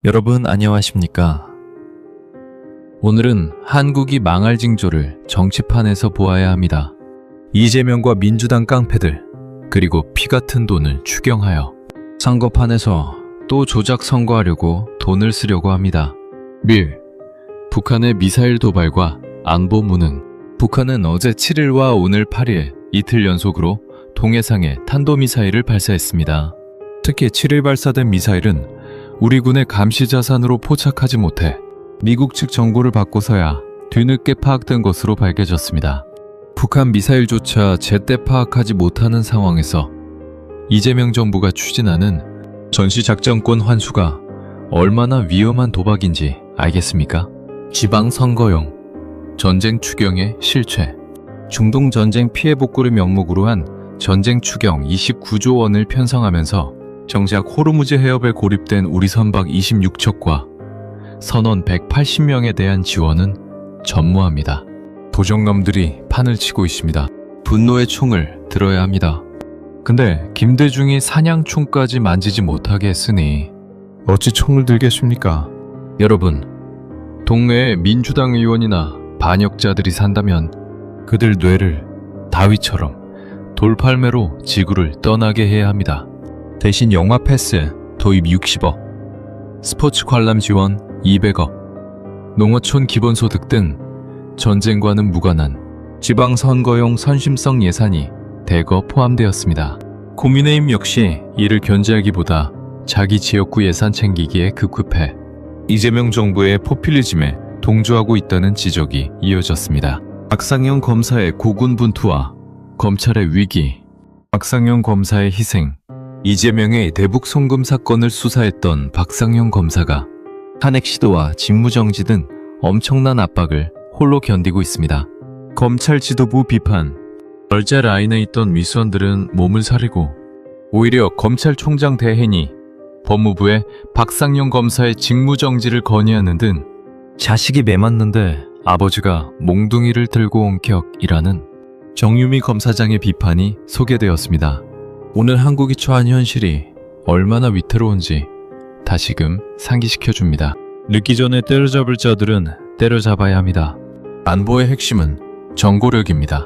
여러분 안녕하십니까? 오늘은 한국이 망할 징조를 정치판에서 보아야 합니다. 이재명과 민주당 깡패들, 그리고 피 같은 돈을 추경하여 선거판에서 또 조작 선거하려고 돈을 쓰려고 합니다. 북한의 미사일 도발과 안보 무능. 북한은 어제 7일과 오늘 8일 이틀 연속으로 동해상에 탄도미사일을 발사했습니다. 특히 7일 발사된 미사일은 우리 군의 감시 자산으로 포착하지 못해 미국 측 정보를 받고서야 뒤늦게 파악된 것으로 밝혀졌습니다. 북한 미사일조차 제때 파악하지 못하는 상황에서 이재명 정부가 추진하는 전시작전권 환수가 얼마나 위험한 도박인지 알겠습니까? 지방선거용, 전쟁 추경의 실체, 중동전쟁 피해 복구를 명목으로 한 전쟁 추경 29조 원을 편성하면서 정작 호르무즈 해협에 고립된 우리 선박 26척과 선원 180명에 대한 지원은 전무합니다. 도적놈들이 판을 치고 있습니다. 분노의 총을 들어야 합니다. 근데 김대중이 사냥총까지 만지지 못하게 했으니 어찌 총을 들겠습니까? 여러분, 동네에 민주당 의원이나 반역자들이 산다면 그들 뇌를 다윗처럼 돌팔매로 지구를 떠나게 해야 합니다. 대신 영화 패스 도입 60억, 스포츠 관람 지원 200억, 농어촌 기본소득 등 전쟁과는 무관한 지방선거용 선심성 예산이 대거 포함되었습니다. 국민의힘 역시 이를 견제하기보다 자기 지역구 예산 챙기기에 급급해 이재명 정부의 포퓰리즘에 동조하고 있다는 지적이 이어졌습니다. 박상현 검사의 고군분투와 검찰의 위기, 박상현 검사의 희생, 이재명의 대북 송금 사건을 수사했던 박상현 검사가 탄핵 시도와 직무정지 등 엄청난 압박을 홀로 견디고 있습니다. 검찰 지도부 비판. 절제 라인에 있던 위수원들은 몸을 사리고 오히려 검찰총장 대행이 법무부에 박상현 검사의 직무정지를 건의하는 등 자식이 매맞는데 아버지가 몽둥이를 들고 온 격이라는 정유미 검사장의 비판이 소개되었습니다. 오늘 한국이 처한 현실이 얼마나 위태로운지 다시금 상기시켜줍니다. 늦기 전에 때려잡을 자들은 때려잡아야 합니다. 안보의 핵심은 정고력입니다.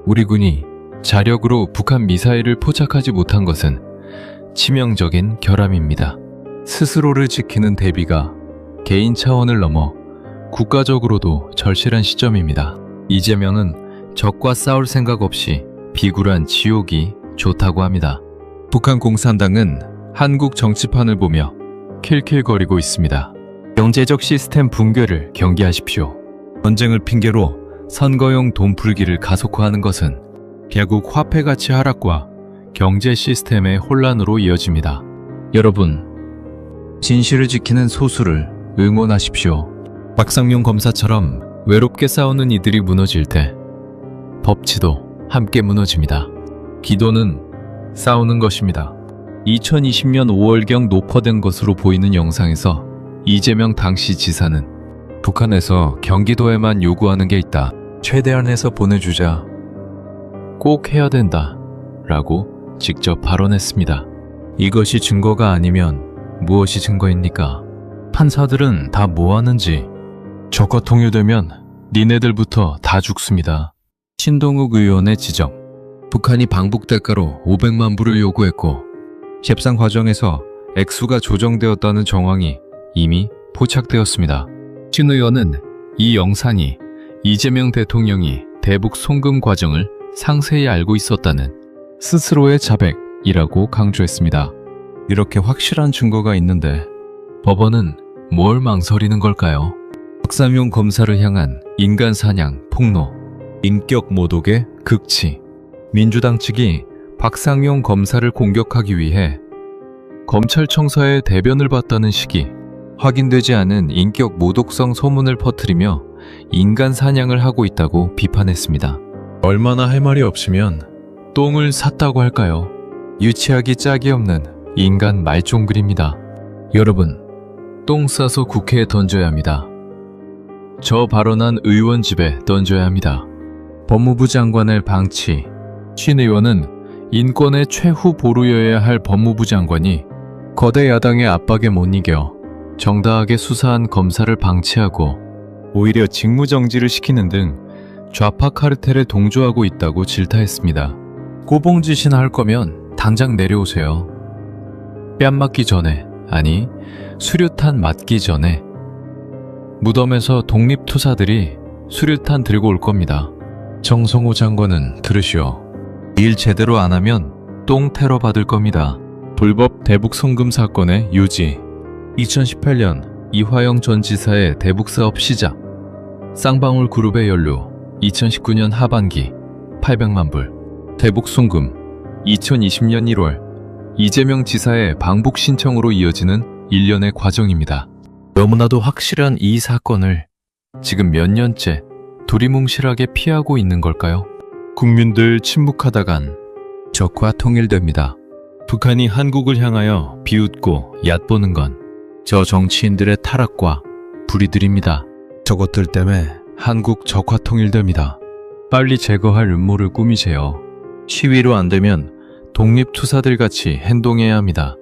우리 군이 자력으로 북한 미사일을 포착하지 못한 것은 치명적인 결함입니다. 스스로를 지키는 대비가 개인 차원을 넘어 국가적으로도 절실한 시점입니다. 이재명은 적과 싸울 생각 없이 비굴한 지옥이 좋다고 합니다. 북한 공산당은 한국 정치판을 보며 킬킬거리고 있습니다. 경제적 시스템 붕괴를 경계하십시오. 전쟁을 핑계로 선거용 돈풀기를 가속화하는 것은 결국 화폐 가치 하락과 경제 시스템의 혼란으로 이어집니다. 여러분, 진실을 지키는 소수를 응원하십시오. 박상용 검사처럼 외롭게 싸우는 이들이 무너질 때 법치도 함께 무너집니다. 기도는 싸우는 것입니다. 2020년 5월경 녹화된 것으로 보이는 영상에서 이재명 당시 지사는 북한에서 경기도에만 요구하는 게 있다. 최대한해서 보내주자. 꼭 해야 된다. 라고 직접 발언했습니다. 이것이 증거가 아니면 무엇이 증거입니까? 판사들은 다 뭐하는지. 저거 통일되면 니네들부터 다 죽습니다. 신동욱 의원의 지적. 북한이 방북 대가로 500만 불을 요구했고 협상 과정에서 액수가 조정되었다는 정황이 이미 포착되었습니다. 신 의원은 이 영상이 이재명 대통령이 대북 송금 과정을 상세히 알고 있었다는 스스로의 자백이라고 강조했습니다. 이렇게 확실한 증거가 있는데 법원은 뭘 망설이는 걸까요? 박상용 검사를 향한 인간 사냥, 폭로, 인격 모독의 극치. 민주당 측이 박상용 검사를 공격하기 위해 검찰청사에 대변을 받다는 시기, 확인되지 않은 인격 모독성 소문을 퍼뜨리며 인간 사냥을 하고 있다고 비판했습니다. 얼마나 할 말이 없으면 똥을 샀다고 할까요? 유치하기 짝이 없는 인간 말종글입니다. 여러분, 똥 싸서 국회에 던져야 합니다. 저 발언한 의원 집에 던져야 합니다. 법무부 장관을 방치. 신 의원은 인권의 최후 보루여야 할 법무부 장관이 거대 야당의 압박에 못 이겨 정당하게 수사한 검사를 방치하고 오히려 직무정지를 시키는 등 좌파 카르텔에 동조하고 있다고 질타했습니다. 꼬봉짓이나 할 거면 당장 내려오세요. 뺨 맞기 전에, 아니 수류탄 맞기 전에 무덤에서 독립투사들이 수류탄 들고 올 겁니다. 정성호 장관은 들으시오. 일 제대로 안 하면 똥 테러 받을 겁니다. 불법 대북 송금 사건의 유지. 2018년 이화영 전 지사의 대북 사업 시작. 쌍방울 그룹의 연루. 2019년 하반기 800만 불. 대북 송금. 2020년 1월 이재명 지사의 방북 신청으로 이어지는 일련의 과정입니다. 너무나도 확실한 이 사건을 지금 몇 년째 두리뭉실하게 피하고 있는 걸까요? 국민들 침묵하다간 적과 통일됩니다. 북한이 한국을 향하여 비웃고 얕보는 건 저 정치인들의 타락과 불의들입니다. 저것들 때문에 한국 적화 통일됩니다. 빨리 제거할 음모를 꾸미세요. 시위로 안 되면 독립투사들 같이 행동해야 합니다.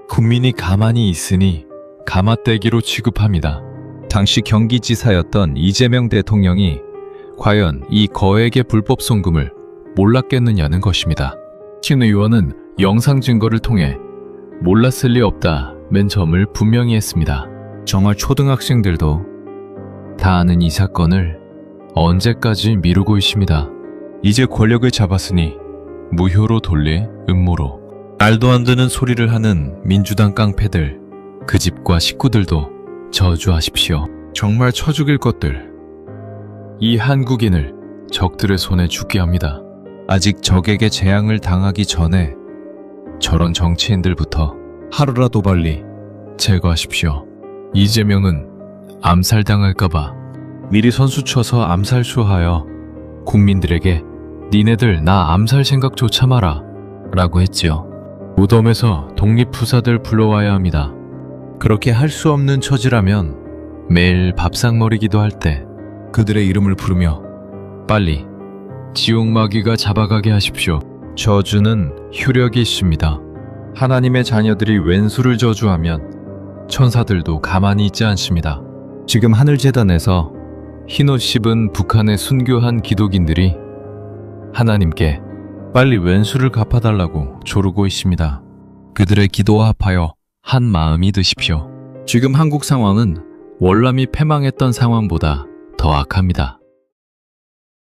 국민이 가만히 있으니 가마떼기로 취급합니다. 당시 경기지사였던 이재명 대통령이 과연 이 거액의 불법 송금을 몰랐겠느냐는 것입니다. 신 의원은 영상 증거를 통해 몰랐을 리 없다 맨 점을 분명히 했습니다. 정말 초등학생들도 다 아는 이 사건을 언제까지 미루고 있습니다. 이제 권력을 잡았으니 무효로 돌릴 음모로 말도 안 되는 소리를 하는 민주당 깡패들, 그 집과 식구들도 저주하십시오. 정말 쳐 죽일 것들. 이 한국인을 적들의 손에 죽게 합니다. 아직 적에게 재앙을 당하기 전에 저런 정치인들부터 하루라도 빨리 제거하십시오. 이재명은 암살당할까봐 미리 선수쳐서 암살수하여 국민들에게 니네들 나 암살 생각조차 마라 라고 했지요. 무덤에서 독립투사들 불러와야 합니다. 그렇게 할 수 없는 처지라면 매일 밥상머리기도 할 때 그들의 이름을 부르며 빨리 지옥마귀가 잡아가게 하십시오. 저주는 효력이 있습니다. 하나님의 자녀들이 왼수를 저주하면 천사들도 가만히 있지 않습니다. 지금 하늘재단에서 흰옷 입은 북한의 순교한 기독인들이 하나님께 빨리 왼수를 갚아달라고 조르고 있습니다. 그들의 기도와 합하여 한 마음이 되십시오. 지금 한국 상황은 월남이 패망했던 상황보다 더 악합니다.